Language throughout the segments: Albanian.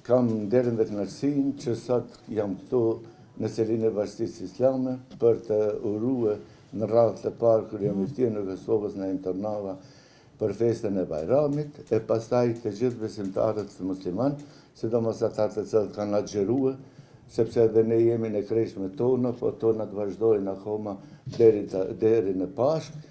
Kam nderin dhe kënaqësinë që sot jam këtu në selinë e Bashkisë Islame për të uruar në radhën e parë kur jam i ftyrë në Kosovës në Tornava për festën e Bajramit e pastaj të gjithë besimtarët musliman, sidomos ata të cilët kanë agjëruar, sepse edhe ne jemi në kreshmet tona, po tonat vazhdojnë akoma deri në Pashkë,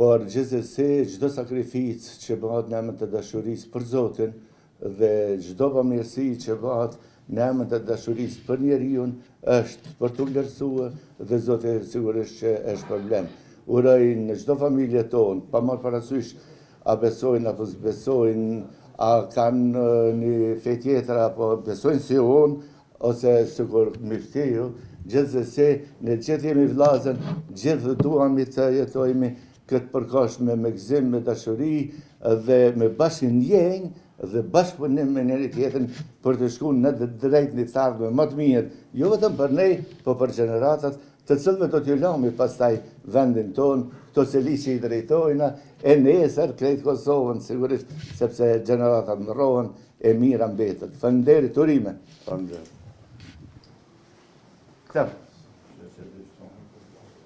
por gjithsesi çdo sakrificë që bëhet në emër të dashurisë për Zotin dhe çdo bamirësi që bëhet në emër të dashurisë për njeriu është për t'u vlerësuar dhe Zoti sigurisht që është problem. Uroj në çdo familje tonë, pa marrë parasysh a besojnë apo s'besojnë, a kanë një fe tjetër apo besojnë si unë, ose sikur mirëtiu, gjithsesi ne gjithë jemi vllazën, gjithë duam të jetojmë këtë përkohshme me gëzim, me dashuri dhe me bashkëndjenjë dhe bashkëpunim me njëri tjetrin për të shkuar në drejt një ardhmë më të mirë, jo vetëm për ne, por për gjeneratat të cilëve do t'ju lëmi pastaj vendin tonë, këto seli që i drejtojnë, e nesër krejt Kosovën, sigurisht, sepse gjeneratat ndrohen e mira mbetet. Faleminderit, urime. Faleminderit.